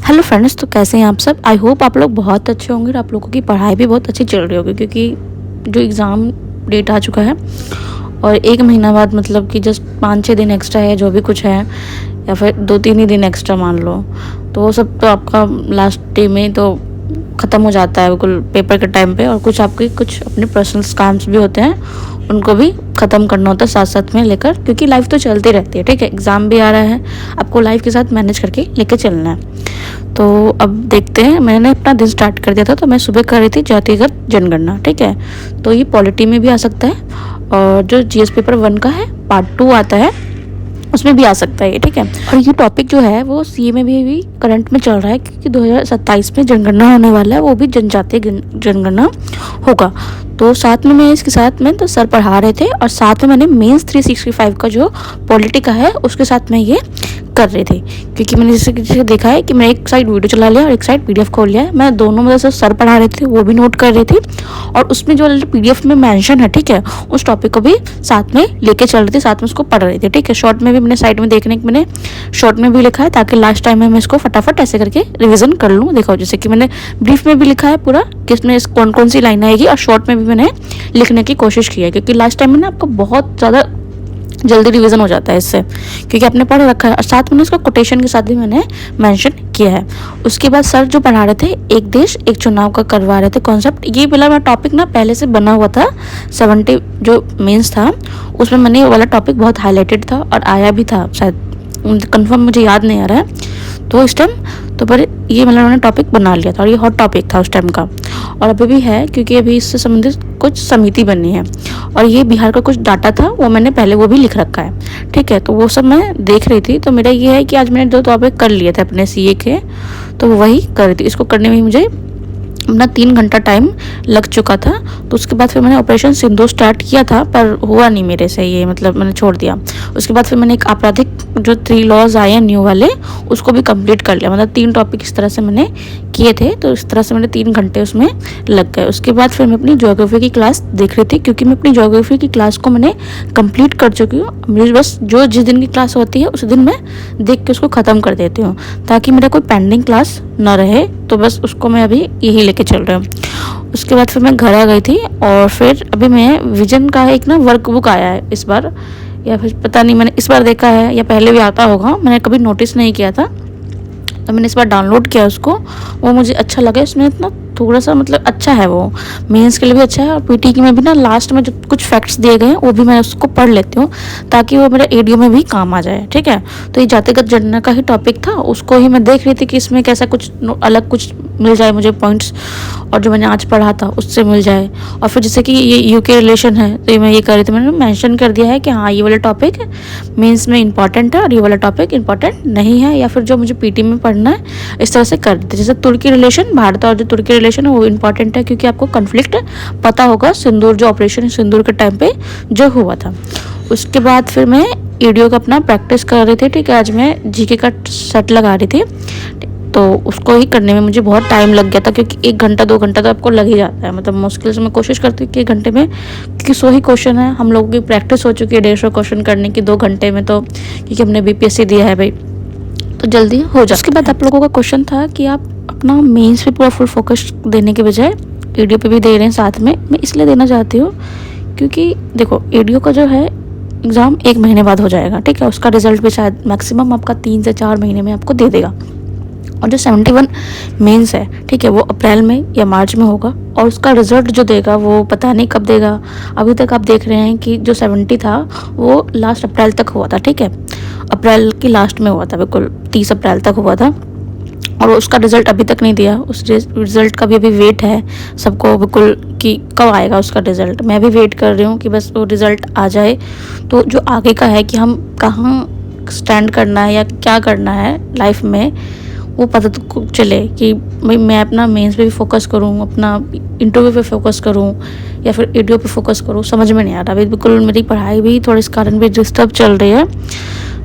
Hello friends, तो कैसे हैं आप सब। आई होप आप लोग बहुत अच्छे होंगे और आप लोगों की पढ़ाई भी बहुत अच्छी चल रही होगी, क्योंकि जो एग्ज़ाम डेट आ चुका है और 1 महीना बाद मतलब कि जस्ट 5-6 दिन एक्स्ट्रा है, जो भी कुछ है, या फिर 2-3 ही दिन एक्स्ट्रा मान लो, तो वो सब तो आपका लास्ट डे में तो ख़त्म हो जाता है बिल्कुल पेपर के टाइम पे। और कुछ आपके कुछ अपने पर्सनल काम्स भी होते हैं, उनको भी ख़त्म करना होता है साथ साथ में लेकर, क्योंकि लाइफ तो चलती रहती है। ठीक है, एग्ज़ाम भी आ रहा है, आपको लाइफ के साथ मैनेज करके लेके चलना है। तो अब देखते हैं, मैंने अपना दिन स्टार्ट कर दिया था, तो मैं सुबह कर रही थी जातिगत जनगणना। ठीक है, तो ये पॉलिटी में भी आ सकता है और जो जीएस पेपर 1 का है पार्ट 2 आता है उसमें भी आ सकता है ये। ठीक है, और ये टॉपिक जो है वो सीए में भी करंट में चल रहा है, क्योंकि 2027 में जनगणना होने वाला है, वो भी जनजातीय जनगणना होगा। तो साथ में मैं इसके साथ में तो सर पढ़ा रहे थे और साथ में मैंने मेंस 365 का जो पॉलिटी का है उसके साथ में ये कर रहे थे, क्योंकि मैंने जैसे देखा है कि मैं एक साइड वीडियो चला लिया और एक साइड पीडीएफ खोल लिया है। मैं दोनों मतलब सर पढ़ा रहे थे वो भी नोट कर रही थी, और उसमें जो पीडीएफ में मेंशन है, ठीक है, उस टॉपिक को भी साथ में लेके चल रही थी, साथ में उसको पढ़ रही थी। ठीक है, शॉर्ट में भी मैंने साइड में देखने की मैंने शॉर्ट में भी लिखा है, ताकि लास्ट टाइम में मैं इसको फटाफट ऐसे करके रिविजन कर लूँ। देखो, जैसे कि मैंने ब्रीफ में भी लिखा है पूरा कि इसमें कौन कौन सी लाइन आएगी, और शॉर्ट में भी मैंने लिखने की कोशिश की है, क्योंकि लास्ट टाइम में ना आपको बहुत ज़्यादा जल्दी रिवीजन हो जाता है इससे, क्योंकि आपने पढ़ रखा है, और साथ में उसका कोटेशन के साथ भी मैंने मेंशन किया है। उसके बाद सर जो पढ़ा रहे थे एक देश एक चुनाव का करवा रहे थे कॉन्सेप्ट। ये वाला मेरा टॉपिक ना पहले से बना हुआ था, 70 जो मेंस था उसमें मैंने ये वाला टॉपिक बहुत हाईलाइटेड था और आया भी था, शायद कंफर्म मुझे याद नहीं आ रहा है। तो इस टाइम तो पर ये मतलब उन्होंने टॉपिक बना लिया था, और ये हॉट टॉपिक था उस टाइम का, और अभी भी है, क्योंकि अभी इससे संबंधित कुछ समिति बनी है, और ये बिहार का कुछ डाटा था वो मैंने पहले वो भी लिख रखा है। ठीक है, तो वो सब मैं देख रही थी। तो मेरा ये है कि आज मैंने 2 टॉपिक कर लिए थे अपने सीए के, तो वही कर रही थी। इसको करने में मुझे अपना 3 घंटा टाइम लग चुका था। तो उसके बाद फिर मैंने ऑपरेशन सिंदूर स्टार्ट किया था, पर हुआ नहीं मेरे से, ये मतलब मैंने छोड़ दिया। उसके बाद फिर मैंने एक आपराधिक जो 3 लॉज आए हैं न्यू वाले, उसको भी कंप्लीट कर लिया। मतलब 3 टॉपिक इस तरह से मैंने किए थे, तो इस तरह से मैंने 3 घंटे उसमें लग गए। उसके बाद फिर मैं अपनी ज्योग्राफी की क्लास देख रही थी, क्योंकि मैं अपनी ज्योग्राफी की क्लास को मैंने कंप्लीट कर चुकी हूँ। मुझे बस जो जिस दिन की क्लास होती है उस दिन मैं देख के उसको ख़त्म कर देती हूँ, ताकि मेरा कोई पेंडिंग क्लास ना रहे। तो बस उसको मैं अभी यही लेके चल रही हूँ। उसके बाद फिर मैं घर आ गई थी, और फिर अभी मैं विजन का एक ना वर्कबुक आया है इस बार, या फिर पता नहीं मैंने इस बार देखा है या पहले भी आता होगा, मैंने कभी नोटिस नहीं किया था, तो मैंने इस बार डाउनलोड किया उसको। वो मुझे अच्छा लगा, इसमें इतना थोड़ा सा मतलब अच्छा है, वो मेंस के लिए भी अच्छा है, और पीटी की में भी ना लास्ट में जो कुछ फैक्ट्स दिए गए हैं वो भी मैं उसको पढ़ लेती हूँ, ताकि वो मेरा एडीओ में भी काम आ जाए। ठीक है, तो ये जातिगत जनगणना का ही टॉपिक था, उसको ही मैं देख रही थी कि इसमें कैसा कुछ अलग कुछ मिल जाए मुझे पॉइंट्स, और जो मैंने आज पढ़ा था उससे मिल जाए। और फिर जैसे कि ये यूके रिलेशन है, तो ये मैं ये कर रही थी, मैंने मेंशन कर दिया है कि हाँ ये वाला टॉपिक मेंस में इंपॉर्टेंट है और ये वाला टॉपिक इंपॉर्टेंट नहीं है, या फिर जो मुझे पीटी में पढ़ना है इस तरह से कर देते। जैसे तुर्की रिलेशन, भारत और जो तुर्की रिलेशन है वो इंपॉर्टेंट है, क्योंकि आपको कन्फ्लिक्ट पता होगा सिंदूर, जो ऑपरेशन सिंदूर के टाइम पे जो हुआ था। उसके बाद फिर मैं ईडीओ का अपना प्रैक्टिस कर रही थी। ठीक है, आज मैं जीके का सेट लगा रही थी, तो उसको ही करने में मुझे बहुत टाइम लग गया था, क्योंकि 1 घंटा 2 घंटा तो आपको लग ही जाता है। मतलब मुश्किल से मैं कोशिश करती हूँ कि 1 घंटे में, क्योंकि 100 ही क्वेश्चन है, हम लोगों की प्रैक्टिस हो चुकी है 150 क्वेश्चन करने की 2 घंटे में, तो क्योंकि हमने बीपीएससी दिया है भाई, तो जल्दी हो जाए। उसके बाद आप लोगों का क्वेश्चन था कि आप अपना मेंस पे पूरा फुल फोकस देने के बजाय एडीओ पे भी दे रहे हैं साथ में। मैं इसलिए देना चाहती हूँ क्योंकि देखो, एडीओ का जो है एग्ज़ाम 1 महीने बाद हो जाएगा। ठीक है, उसका रिजल्ट भी शायद मैक्सिमम आपका 3 से 4 महीने में आपको दे देगा, और जो 71 मेंस है, ठीक है, वो अप्रैल में या मार्च में होगा, और उसका रिजल्ट जो देगा वो पता नहीं कब देगा। अभी तक आप देख रहे हैं कि जो 70 था वो लास्ट अप्रैल तक हुआ था। ठीक है, अप्रैल की लास्ट में हुआ था, बिल्कुल 30 अप्रैल तक हुआ था, और उसका रिज़ल्ट अभी तक नहीं दिया। उस रिज़ल्ट का भी अभी वेट है सबको बिल्कुल, कि कब आएगा उसका रिज़ल्ट। मैं भी वेट कर रही हूँ कि बस वो रिज़ल्ट आ जाए, तो जो आगे का है कि हम कहाँ स्टैंड करना है या क्या करना है लाइफ में, वो पता तो चले कि भाई मैं अपना मेंस पे भी फोकस करूँ, अपना इंटरव्यू पे फोकस करूँ, या फिर एडीओ पे फोकस करूँ, समझ में नहीं आ रहा। अभी बिल्कुल मेरी पढ़ाई भी थोड़ी इस कारण भी डिस्टर्ब चल रही है,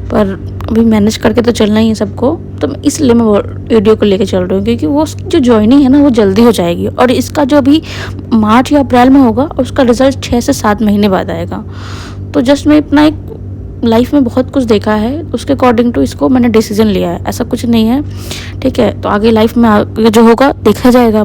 पर अभी मैनेज करके तो चलना ही है सबको। तो इसलिए मैं एडीओ को लेके चल रही हूँ, क्योंकि वो जो ज्वाइनिंग है ना वो जल्दी हो जाएगी, और इसका जो अभी मार्च या अप्रैल में होगा उसका रिज़ल्ट 6 से 7 महीने बाद आएगा। तो जस्ट मैं अपना एक लाइफ में बहुत कुछ देखा है, उसके अकॉर्डिंग टू इसको मैंने डिसीजन लिया है, ऐसा कुछ नहीं है। ठीक है, तो आगे लाइफ में आगे जो होगा देखा जाएगा।